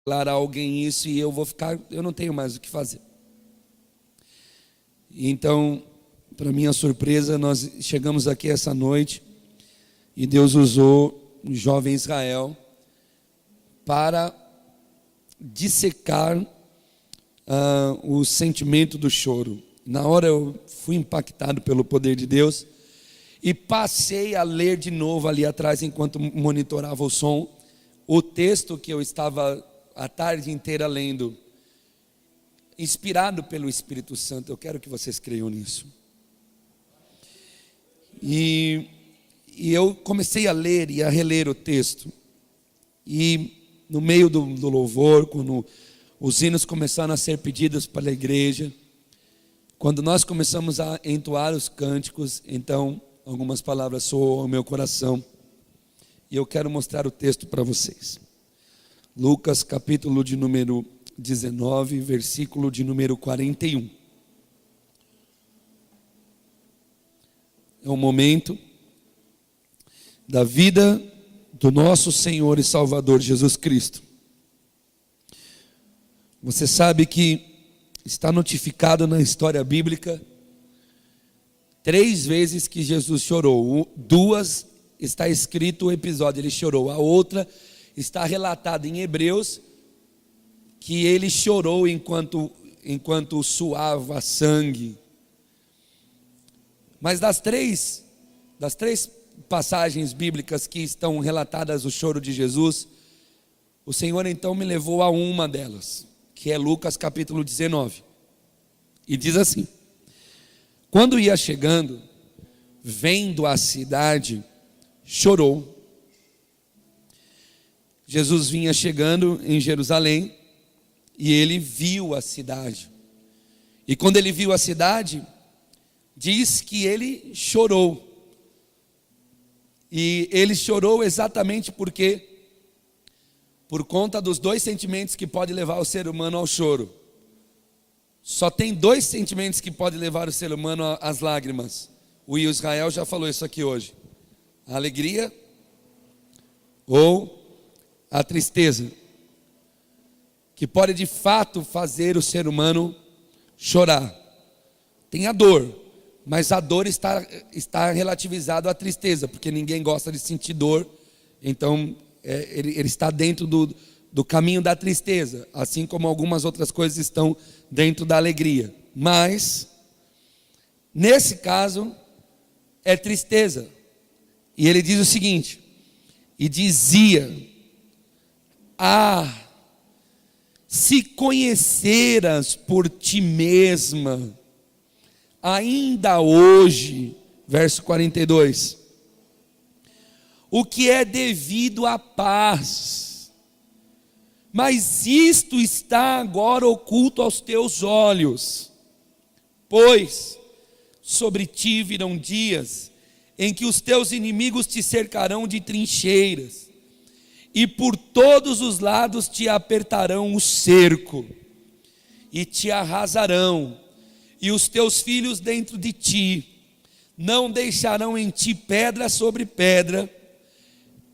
a alguém isso e eu não tenho mais o que fazer. Então, para minha surpresa, nós chegamos aqui essa noite e Deus usou o jovem Israel para dissecar o sentimento do choro. Na hora eu fui impactado pelo poder de Deus e passei a ler de novo ali atrás, enquanto monitorava o som, o texto que eu estava a tarde inteira lendo, inspirado pelo Espírito Santo. Eu quero que vocês creiam nisso. E eu comecei a ler e a reler o texto. E no meio do louvor, quando os hinos começaram a ser pedidos para a igreja, quando nós começamos a entoar os cânticos, então algumas palavras soam ao meu coração. E eu quero mostrar o texto para vocês. Lucas capítulo de número 19, versículo de número 41. É o momento da vida do nosso Senhor e Salvador Jesus Cristo. Você sabe que está notificado na história bíblica 3 vezes que Jesus chorou. 2 está escrito o episódio, ele chorou. A outra está relatada em Hebreus, que ele chorou enquanto suava sangue. Mas das três passagens bíblicas que estão relatadas o choro de Jesus, o Senhor então me levou a uma delas, que é Lucas capítulo 19. E diz assim: quando ia chegando, vendo a cidade, chorou. Jesus vinha chegando em Jerusalém e ele viu a cidade. E quando ele viu a cidade, diz que ele chorou. E ele chorou exatamente porque, por conta dos 2 sentimentos que podem levar o ser humano ao choro. Só tem 2 sentimentos que podem levar o ser humano às lágrimas. O Israel já falou isso aqui hoje: a alegria ou a tristeza, que pode de fato fazer o ser humano chorar. Tem a dor, mas a dor está relativizada à tristeza, porque ninguém gosta de sentir dor. Então ele está dentro do caminho da tristeza, assim como algumas outras coisas estão dentro da alegria. Mas nesse caso é tristeza. E ele diz o seguinte: e dizia: se conheceras por ti mesma, ainda hoje, verso 42, o que é devido à paz, mas isto está agora oculto aos teus olhos, pois sobre ti virão dias em que os teus inimigos te cercarão de trincheiras, e por todos os lados te apertarão o cerco, e te arrasarão, e os teus filhos dentro de ti, não deixarão em ti pedra sobre pedra.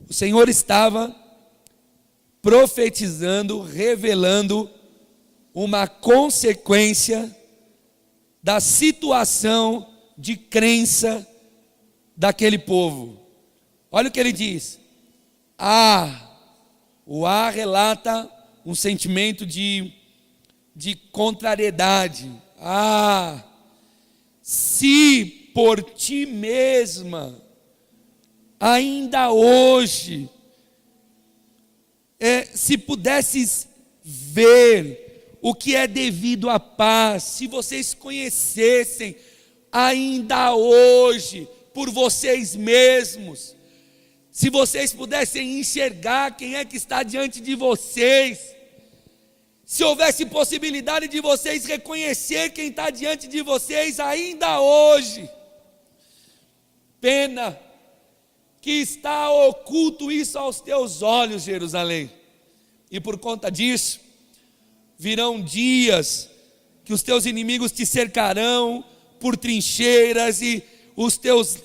O Senhor estava profetizando, revelando uma consequência da situação de crença daquele povo. Olha o que ele diz. O relata um sentimento de contrariedade. Se por ti mesma, ainda hoje, se pudesses ver o que é devido à paz, se vocês conhecessem ainda hoje, por vocês mesmos, se vocês pudessem enxergar quem é que está diante de vocês, se houvesse possibilidade de vocês reconhecer quem está diante de vocês ainda hoje, pena que está oculto isso aos teus olhos, Jerusalém. E por conta disso, virão dias que os teus inimigos te cercarão por trincheiras, e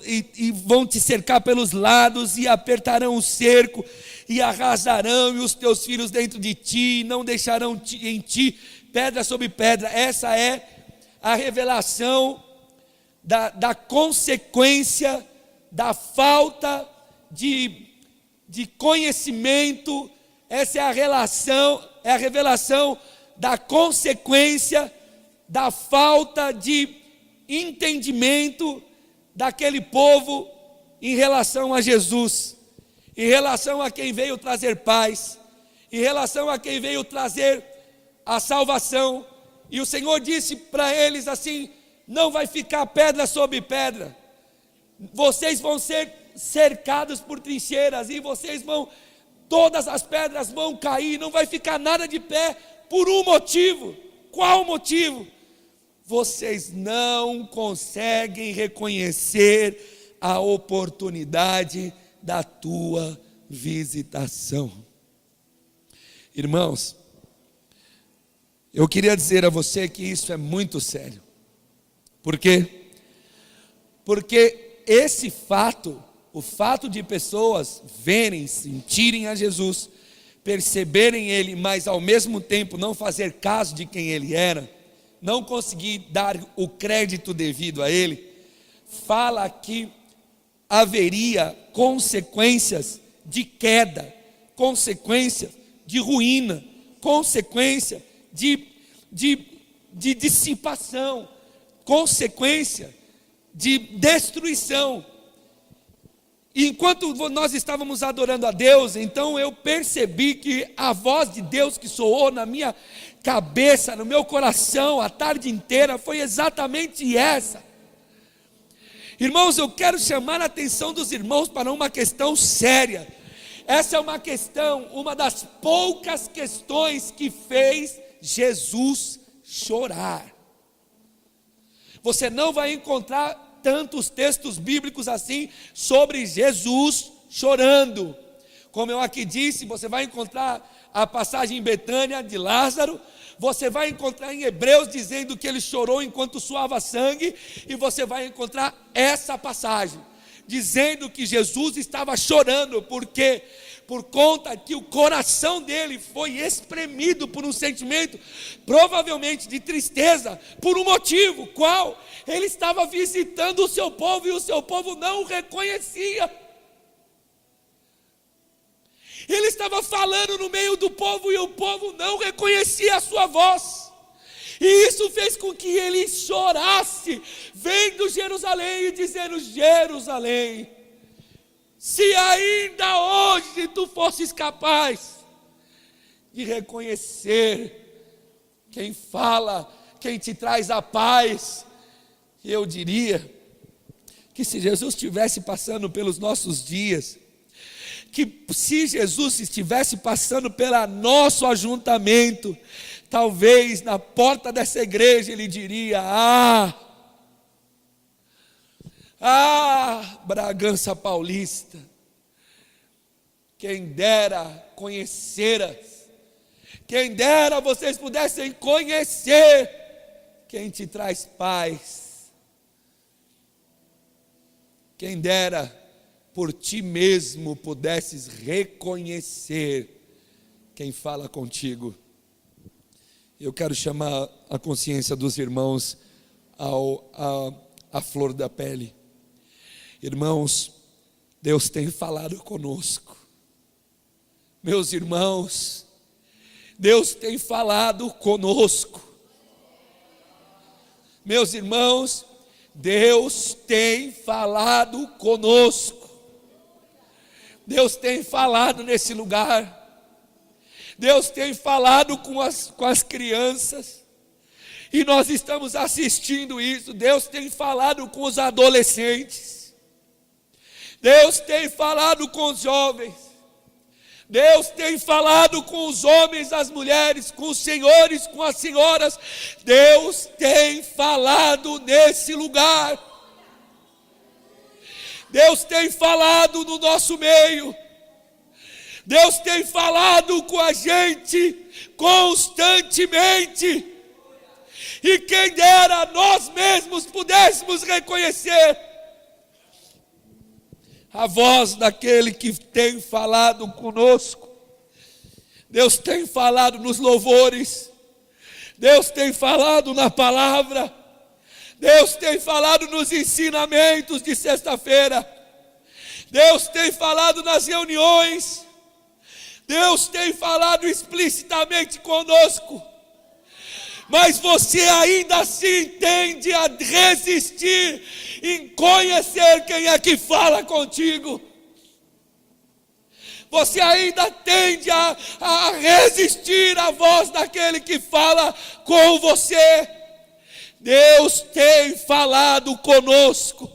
e vão te cercar pelos lados, e apertarão o cerco, e arrasarão, e os teus filhos dentro de ti, e não deixarão em ti pedra sobre pedra. Essa é a revelação da consequência da falta de conhecimento. Essa é a revelação da consequência da falta de entendimento daquele povo em relação a Jesus, em relação a quem veio trazer paz, em relação a quem veio trazer a salvação. E o Senhor disse para eles assim: não vai ficar pedra sobre pedra, vocês vão ser cercados por trincheiras, e todas as pedras vão cair, não vai ficar nada de pé, por um motivo. Qual o motivo? Vocês não conseguem reconhecer a oportunidade da tua visitação. Irmãos, eu queria dizer a você que isso é muito sério. Por quê? Porque esse fato, o fato de pessoas verem, sentirem a Jesus, perceberem Ele, mas ao mesmo tempo não fazer caso de quem Ele era, não conseguir dar o crédito devido a Ele, fala que haveria consequências de queda, consequências de ruína, consequência de dissipação, consequência de destruição. E enquanto nós estávamos adorando a Deus, então eu percebi que a voz de Deus que soou na minha cabeça, no meu coração, a tarde inteira, foi exatamente essa. Irmãos, eu quero chamar a atenção dos irmãos para uma questão séria. Essa é uma questão, uma das poucas questões que fez Jesus chorar. Você não vai encontrar tantos textos bíblicos assim sobre Jesus chorando. Como eu aqui disse, você vai encontrar a passagem em Betânia de Lázaro, você vai encontrar em Hebreus dizendo que ele chorou enquanto suava sangue, e você vai encontrar essa passagem dizendo que Jesus estava chorando, porque por conta que o coração dele foi espremido por um sentimento, provavelmente de tristeza, por um motivo. Qual? Ele estava visitando o seu povo, e o seu povo não o reconhecia. Ele estava falando no meio do povo, e o povo não reconhecia a sua voz. E isso fez com que ele chorasse, vendo Jerusalém e dizendo: Jerusalém, se ainda hoje tu fosses capaz de reconhecer quem fala, quem te traz a paz. Eu diria que se Jesus estivesse passando pelos nossos dias, que se Jesus estivesse passando pelo nosso ajuntamento, talvez na porta dessa igreja ele diria: Bragança Paulista, quem dera conheceras, quem dera vocês pudessem conhecer quem te traz paz, quem dera por ti mesmo pudesses reconhecer quem fala contigo. Eu quero chamar a consciência dos irmãos à flor da pele. Irmãos, Deus tem falado conosco. Meus irmãos, Deus tem falado conosco. Meus irmãos, Deus tem falado conosco. Deus tem falado nesse lugar. Deus tem falado com as crianças, e nós estamos assistindo isso. Deus tem falado com os adolescentes, Deus tem falado com os jovens, Deus tem falado com os homens, as mulheres, com os senhores, com as senhoras. Deus tem falado nesse lugar. Deus tem falado no nosso meio. Deus tem falado com a gente constantemente. E quem dera nós mesmos pudéssemos reconhecer a voz daquele que tem falado conosco. Deus tem falado nos louvores, Deus tem falado na palavra, Deus tem falado nos ensinamentos de sexta-feira, Deus tem falado nas reuniões, Deus tem falado explicitamente conosco, mas você ainda assim tende a resistir em conhecer quem é que fala contigo. Você ainda tende a resistir à voz daquele que fala com você. Deus tem falado conosco.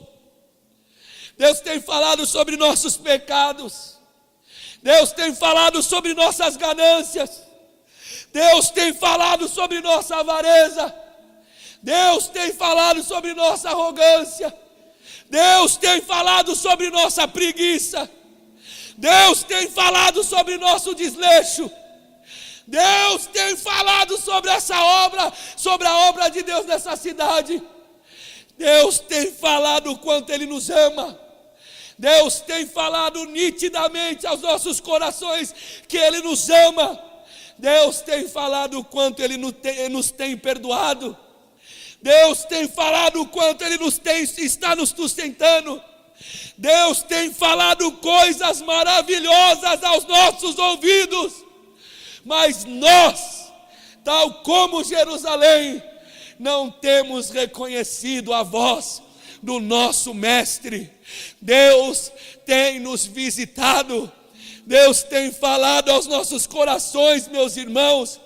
Deus tem falado sobre nossos pecados. Deus tem falado sobre nossas ganâncias. Deus tem falado sobre nossa avareza. Deus tem falado sobre nossa arrogância. Deus tem falado sobre nossa preguiça. Deus tem falado sobre nosso desleixo. Deus tem falado sobre essa obra, sobre a obra de Deus nessa cidade. Deus tem falado o quanto Ele nos ama. Deus tem falado nitidamente aos nossos corações que Ele nos ama. Deus tem falado o quanto Ele nos tem perdoado. Deus tem falado o quanto Ele está nos sustentando. Deus tem falado coisas maravilhosas aos nossos ouvidos, mas nós, tal como Jerusalém, não temos reconhecido a voz do nosso Mestre. Deus tem nos visitado, Deus tem falado aos nossos corações, meus irmãos,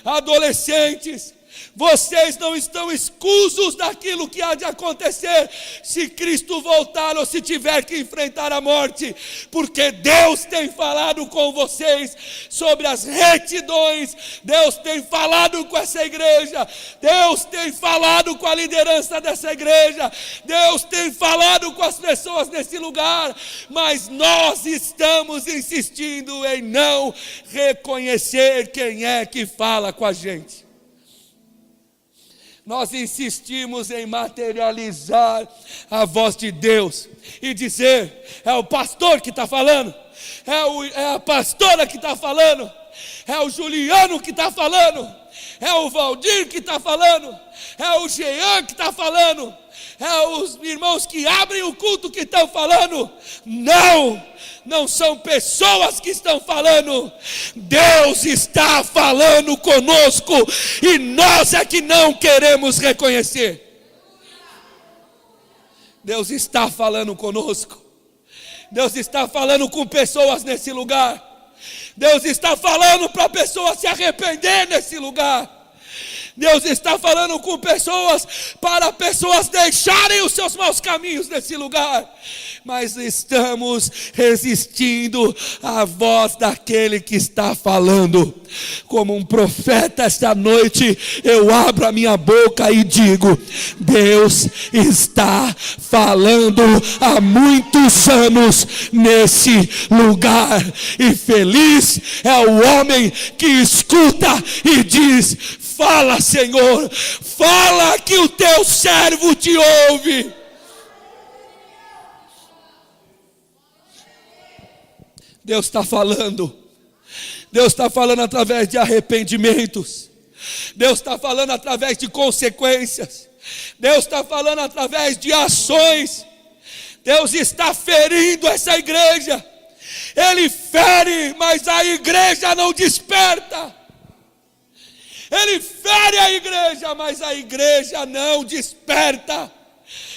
adolescentes. Vocês não estão escusos daquilo que há de acontecer se Cristo voltar ou se tiver que enfrentar a morte, porque Deus tem falado com vocês sobre as retidões. Deus tem falado com essa igreja, Deus tem falado com a liderança dessa igreja, Deus tem falado com as pessoas nesse lugar, mas nós estamos insistindo em não reconhecer quem é que fala com a gente. Nós insistimos em materializar a voz de Deus e dizer: é o pastor que está falando, é a pastora que está falando, é o Juliano que está falando, é o Valdir que está falando, é o Jean que está falando, é os irmãos que abrem o culto que estão falando. Não são pessoas que estão falando, Deus está falando conosco e nós é que não queremos reconhecer. Deus está falando conosco, Deus está falando com pessoas nesse lugar, Deus está falando para pessoas se arrepender nesse lugar. Deus está falando com pessoas, para pessoas deixarem os seus maus caminhos nesse lugar. Mas estamos resistindo à voz daquele que está falando. Como um profeta esta noite, eu abro a minha boca e digo: Deus está falando há muitos anos nesse lugar. E feliz é o homem que escuta e diz: fala, Senhor, fala que o teu servo te ouve. Deus está falando. Deus está falando através de arrependimentos. Deus está falando através de consequências. Deus está falando através de ações. Deus está ferindo essa igreja. Ele fere, mas a igreja não desperta. Ele fere a igreja, mas a igreja não desperta.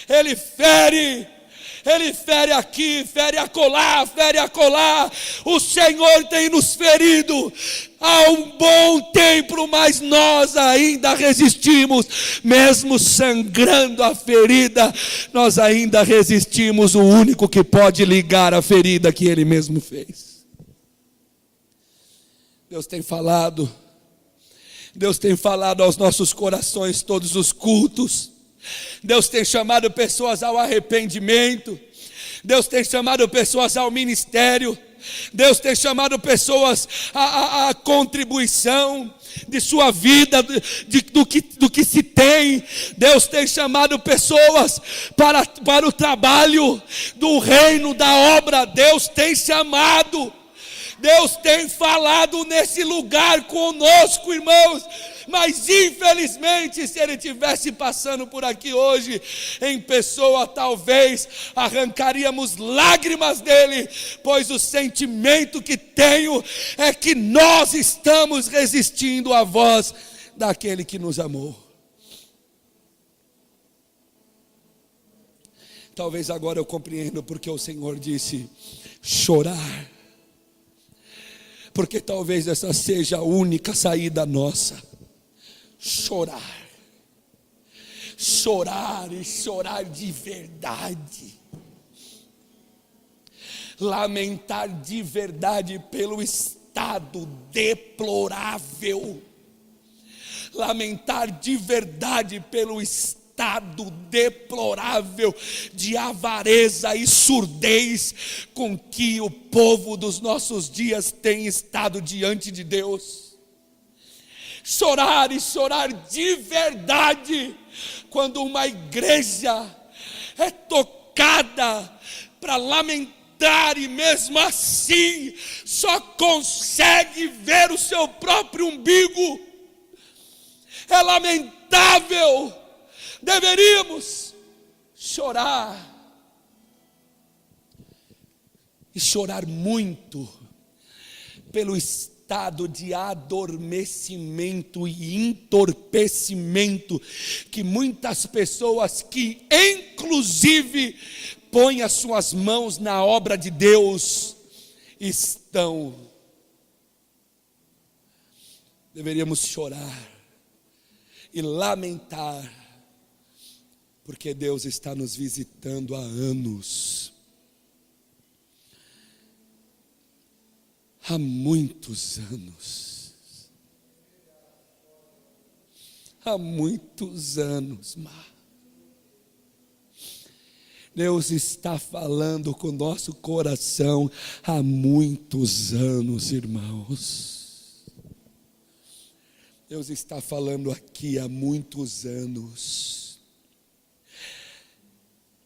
Ele fere aqui, fere acolá. O Senhor tem nos ferido há um bom tempo, mas nós ainda resistimos, mesmo sangrando a ferida, nós ainda resistimos o único que pode ligar a ferida que Ele mesmo fez. Deus tem falado aos nossos corações todos os cultos. Deus tem chamado pessoas ao arrependimento. Deus tem chamado pessoas ao ministério. Deus tem chamado pessoas à contribuição de sua vida, do que se tem. Deus tem chamado pessoas para o trabalho do reino, da obra. Deus tem chamado. Deus tem falado nesse lugar conosco, irmãos. Mas infelizmente, se Ele estivesse passando por aqui hoje, em pessoa, talvez arrancaríamos lágrimas dele, pois o sentimento que tenho é que nós estamos resistindo à voz daquele que nos amou. Talvez agora eu compreendo porque o Senhor disse chorar, porque talvez essa seja a única saída nossa. Chorar, chorar e chorar de verdade, lamentar de verdade pelo estado deplorável, lamentar de verdade pelo estado deplorável de avareza e surdez com que o povo dos nossos dias tem estado diante de Deus. Chorar e chorar de verdade, quando uma igreja é tocada para lamentar e mesmo assim só consegue ver o seu próprio umbigo. É lamentável. Deveríamos chorar, e chorar muito pelo estado de adormecimento e entorpecimento que muitas pessoas que inclusive põem as suas mãos na obra de Deus estão. Deveríamos chorar e lamentar, porque Deus está nos visitando há anos. Há muitos anos. Há muitos anos, Deus está falando com o nosso coração há muitos anos, irmãos. Deus está falando aqui há muitos anos.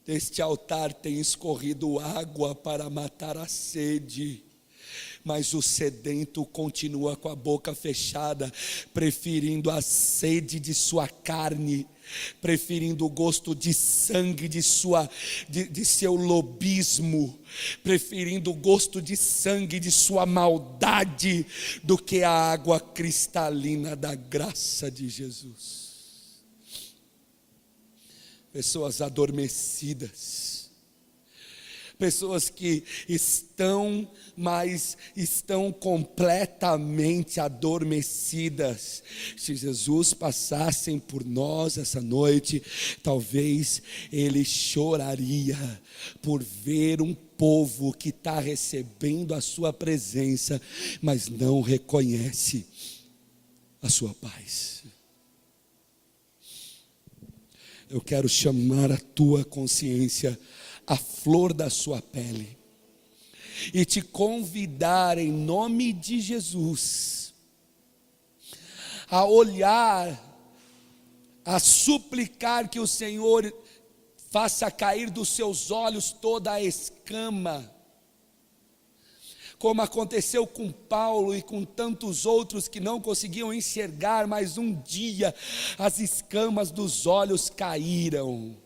Deste altar tem escorrido água para matar a sede, mas o sedento continua com a boca fechada, preferindo a sede de sua carne, preferindo o gosto de sangue de seu lobismo, preferindo o gosto de sangue de sua maldade, do que a água cristalina da graça de Jesus. Pessoas adormecidas, pessoas que estão completamente adormecidas. Se Jesus passasse por nós essa noite, talvez Ele choraria por ver um povo que está recebendo a sua presença, mas não reconhece a sua paz. Eu quero chamar a tua consciência à flor da sua pele e te convidar em nome de Jesus a olhar, a suplicar que o Senhor faça cair dos seus olhos toda a escama, como aconteceu com Paulo e com tantos outros que não conseguiam enxergar, mas um dia as escamas dos olhos caíram.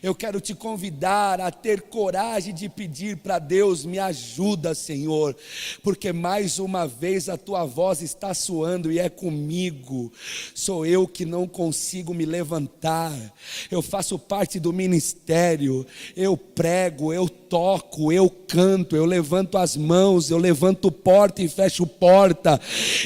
Eu quero te convidar a ter coragem de pedir para Deus: me ajuda, Senhor, porque mais uma vez a tua voz está soando e é comigo. Sou eu que não consigo me levantar. Eu faço parte do ministério, eu prego, eu toco, eu canto, eu levanto as mãos, eu levanto porta e fecho porta,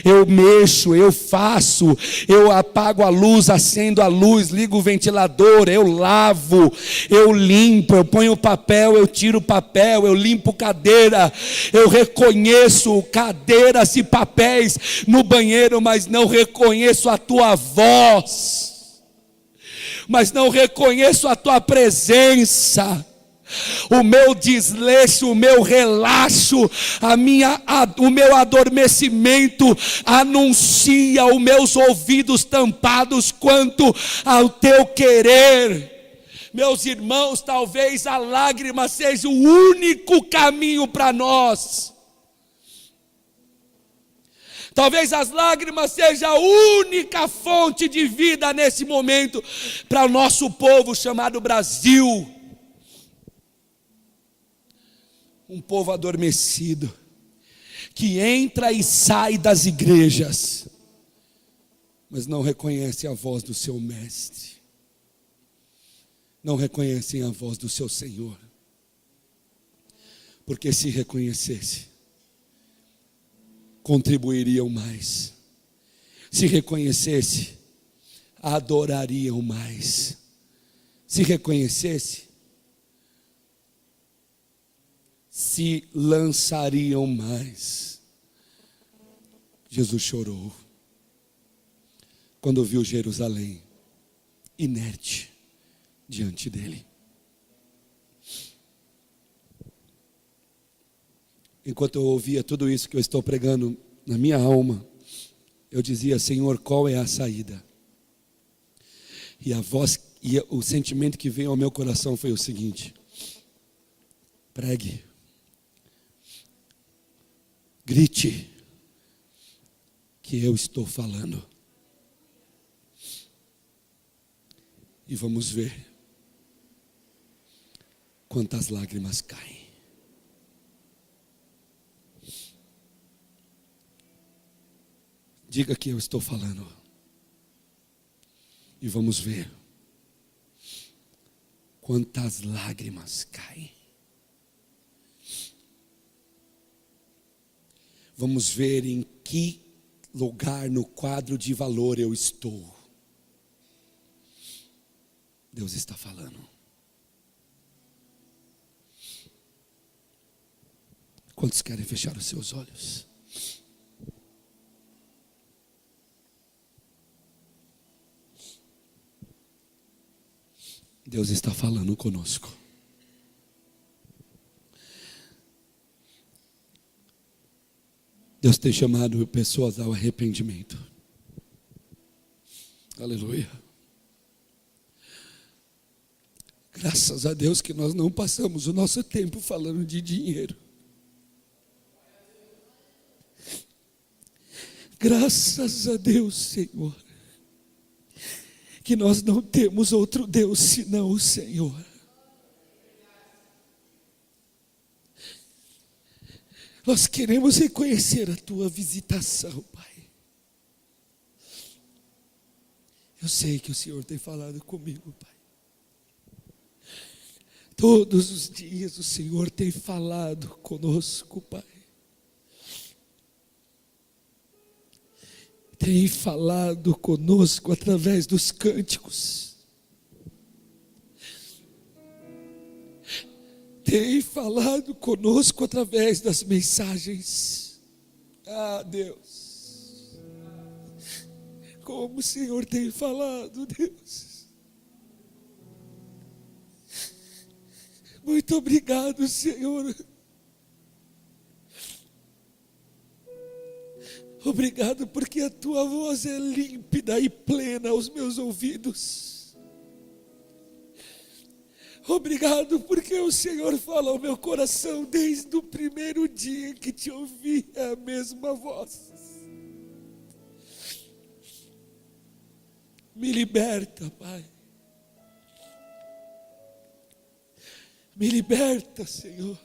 eu mexo, eu faço, eu apago a luz, acendo a luz, ligo o ventilador, eu lavo, eu limpo, eu ponho papel, eu tiro papel, eu limpo cadeira, eu reconheço cadeiras e papéis no banheiro, mas não reconheço a tua voz, mas não reconheço a tua presença. O meu desleixo, o meu relaxo, o meu adormecimento anuncia os meus ouvidos tampados quanto ao teu querer. Meus irmãos, talvez a lágrima seja o único caminho para nós. Talvez as lágrimas sejam a única fonte de vida nesse momento para o nosso povo chamado Brasil. Um povo adormecido, que entra e sai das igrejas, mas não reconhece a voz do seu mestre, não reconhecem a voz do seu Senhor, porque se reconhecesse, contribuiriam mais, se reconhecesse, adorariam mais, se reconhecesse, se lançariam mais. Jesus chorou quando viu Jerusalém inerte diante dele. Enquanto eu ouvia tudo isso que eu estou pregando na minha alma, eu dizia: Senhor, qual é a saída? E a voz e o sentimento que veio ao meu coração foi o seguinte: pregue, grite, que eu estou falando. E vamos ver quantas lágrimas caem. Diga que eu estou falando. E vamos ver quantas lágrimas caem. Vamos ver em que lugar no quadro de valor eu estou. Deus está falando. Quantos querem fechar os seus olhos? Deus está falando conosco. Deus tem chamado pessoas ao arrependimento. Aleluia. Graças a Deus que nós não passamos o nosso tempo falando de dinheiro. Graças a Deus, Senhor, que nós não temos outro Deus senão o Senhor. Nós queremos reconhecer a Tua visitação, Pai. Eu sei que o Senhor tem falado comigo, Pai. Todos os dias o Senhor tem falado conosco, Pai. Tem falado conosco através dos cânticos. Tem falado conosco através das mensagens. Ah, Deus. Como o Senhor tem falado, Deus. Muito obrigado, Senhor. Obrigado porque a Tua voz é límpida e plena aos meus ouvidos. Obrigado porque o Senhor fala ao meu coração desde o primeiro dia que te ouvi, é a mesma voz. Me liberta, Pai. Me liberta, Senhor,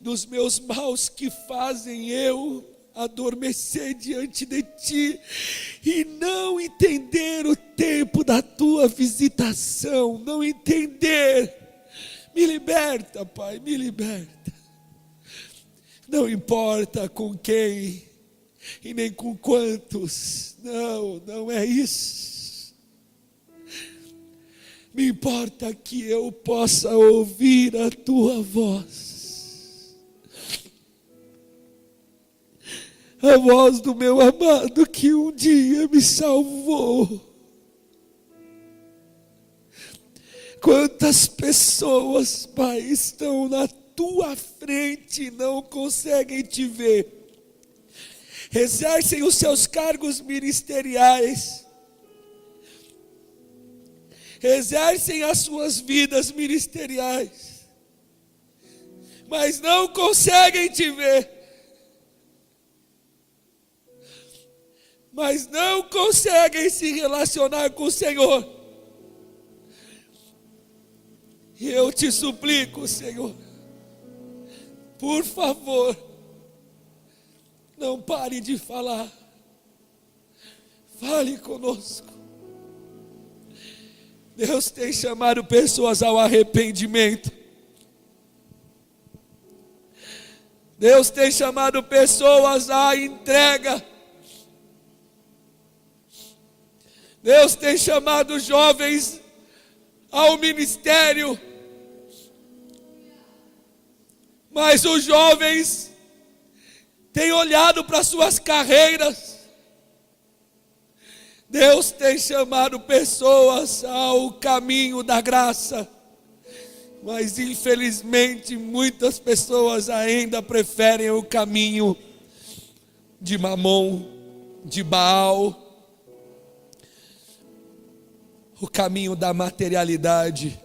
dos meus maus que fazem eu adormecer diante de Ti e não entender o tempo da Tua visitação, não entender. Me liberta, Pai, me liberta. Não importa com quem e nem com quantos, não é isso. Me importa que eu possa ouvir a Tua voz. A voz do meu amado que um dia me salvou. Quantas pessoas, Pai, estão na tua frente e não conseguem te ver, exercem os seus cargos ministeriais, exercem as suas vidas ministeriais, mas não conseguem te ver, mas não conseguem se relacionar com o Senhor. E eu te suplico, Senhor, por favor, não pare de falar, fale conosco. Deus tem chamado pessoas ao arrependimento. Deus tem chamado pessoas à entrega. Deus tem chamado jovens ao ministério. Mas os jovens têm olhado para suas carreiras. Deus tem chamado pessoas ao caminho da graça. Mas infelizmente muitas pessoas ainda preferem o caminho de Mamon, de Baal, o caminho da materialidade.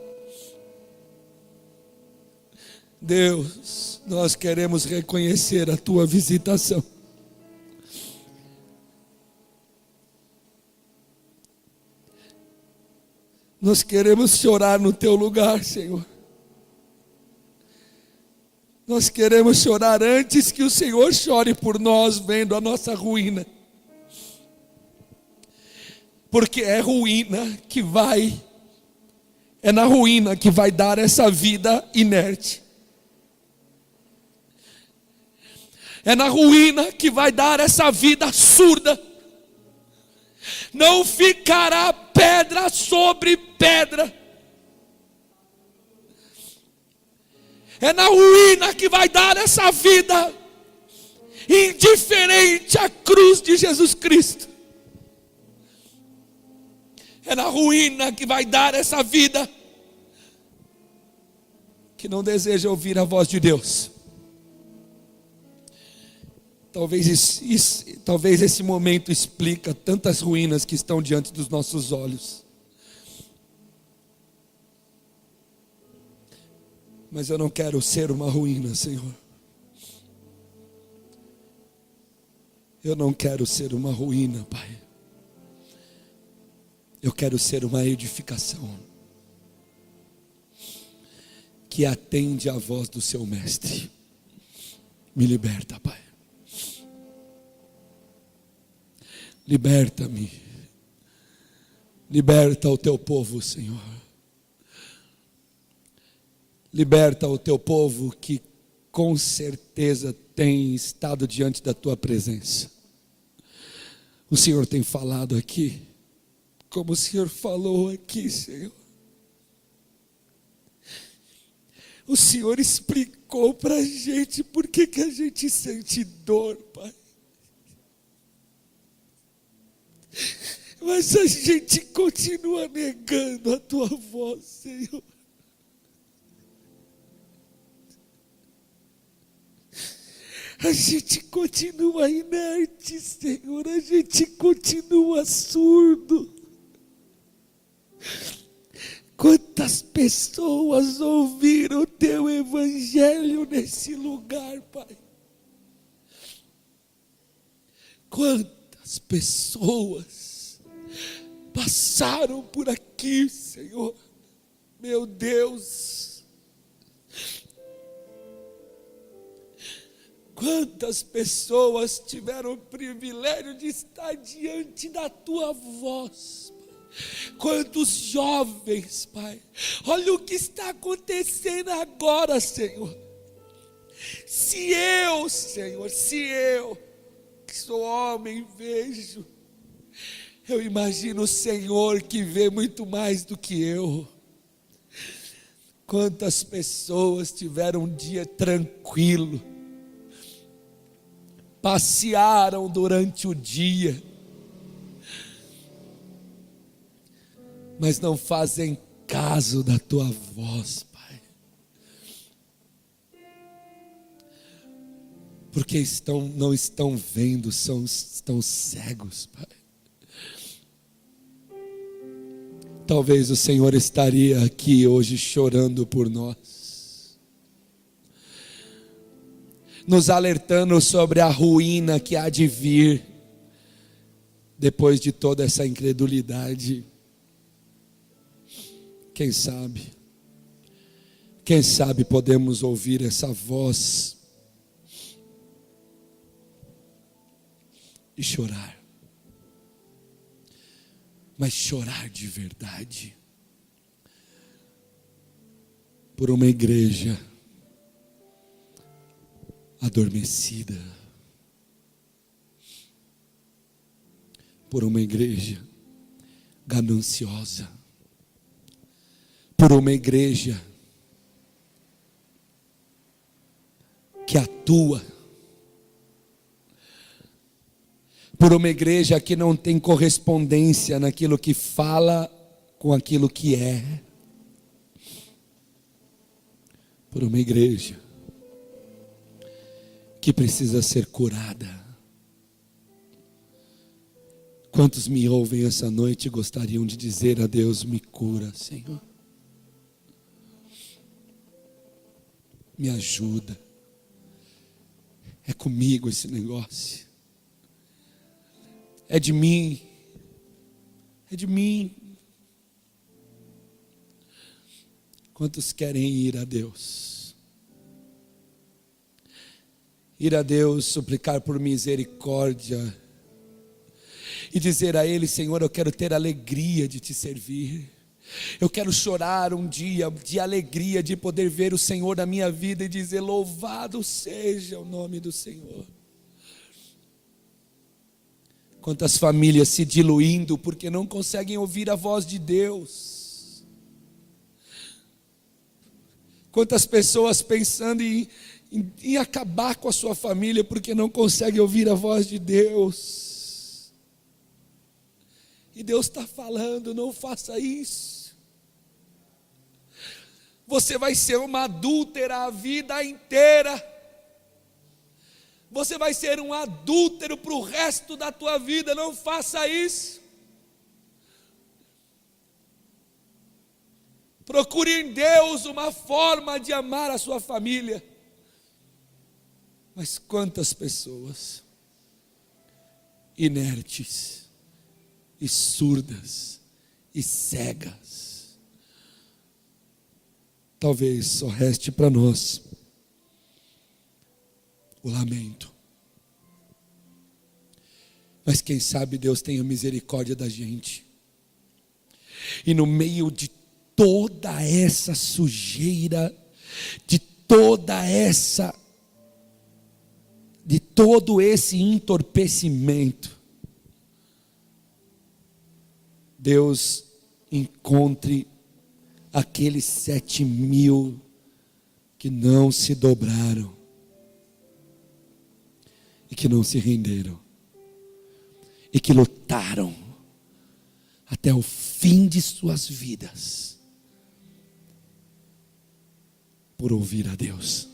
Deus, nós queremos reconhecer a tua visitação. Nós queremos chorar no teu lugar, Senhor. Nós queremos chorar antes que o Senhor chore por nós, vendo a nossa ruína. Porque é na ruína que vai dar essa vida inerte. É na ruína que vai dar essa vida surda. Não ficará pedra sobre pedra. É na ruína que vai dar essa vida indiferente à cruz de Jesus Cristo. É na ruína que vai dar essa vida que não deseja ouvir a voz de Deus. Talvez esse momento explica tantas ruínas que estão diante dos nossos olhos. Mas eu não quero ser uma ruína, Senhor. Eu não quero ser uma ruína, Pai. Eu quero ser uma edificação que atende à voz do seu mestre. Me liberta, Pai. Liberta-me. Liberta o teu povo, Senhor. Liberta o teu povo que com certeza tem estado diante da tua presença. O Senhor tem falado aqui, como o Senhor falou aqui, Senhor. O Senhor explicou para a gente por que a gente sente dor, Pai. Mas a gente continua negando a tua voz, Senhor. A gente continua inerte, Senhor. A gente continua surdo. Quantas pessoas ouviram o teu evangelho nesse lugar, Pai? Quantas pessoas passaram por aqui, Senhor? Meu Deus. Quantas pessoas tiveram o privilégio de estar diante da tua voz? Quantos jovens, Pai. Olha o que está acontecendo agora, Senhor. Se eu, Senhor, que sou homem, vejo, eu imagino o Senhor que vê muito mais do que eu. Quantas pessoas tiveram um dia tranquilo, passearam durante o dia, mas não fazem acaso da tua voz, Pai. Porque não estão vendo, estão cegos, Pai. Talvez o Senhor estaria aqui hoje chorando por nós, nos alertando sobre a ruína que há de vir depois de toda essa incredulidade. Quem sabe podemos ouvir essa voz e chorar. Mas chorar de verdade por uma igreja adormecida, por uma igreja gananciosa, por uma igreja que atua, por uma igreja que não tem correspondência naquilo que fala com aquilo que é, por uma igreja que precisa ser curada. Quantos me ouvem essa noite e gostariam de dizer a Deus: me cura, Senhor, me ajuda, é comigo esse negócio. É de mim. Quantos querem ir a Deus? Ir a Deus, suplicar por misericórdia e dizer a Ele: Senhor, eu quero ter alegria de te servir. Eu quero chorar um dia de alegria de poder ver o Senhor na minha vida e dizer: louvado seja o nome do Senhor. Quantas famílias se diluindo porque não conseguem ouvir a voz de Deus. Quantas pessoas pensando em acabar com a sua família porque não conseguem ouvir a voz de Deus. E Deus está falando: não faça isso. Você vai ser uma adúltera a vida inteira. Você vai ser um adúltero para o resto da tua vida. Não faça isso. Procure em Deus uma forma de amar a sua família. Mas quantas pessoas inertes e surdas e cegas. Talvez só reste para nós o lamento. Mas quem sabe Deus tenha misericórdia da gente. E no meio de toda essa sujeira, de todo esse entorpecimento, Deus encontre aqueles 7.000 que não se dobraram e que não se renderam e que lutaram até o fim de suas vidas por ouvir a Deus.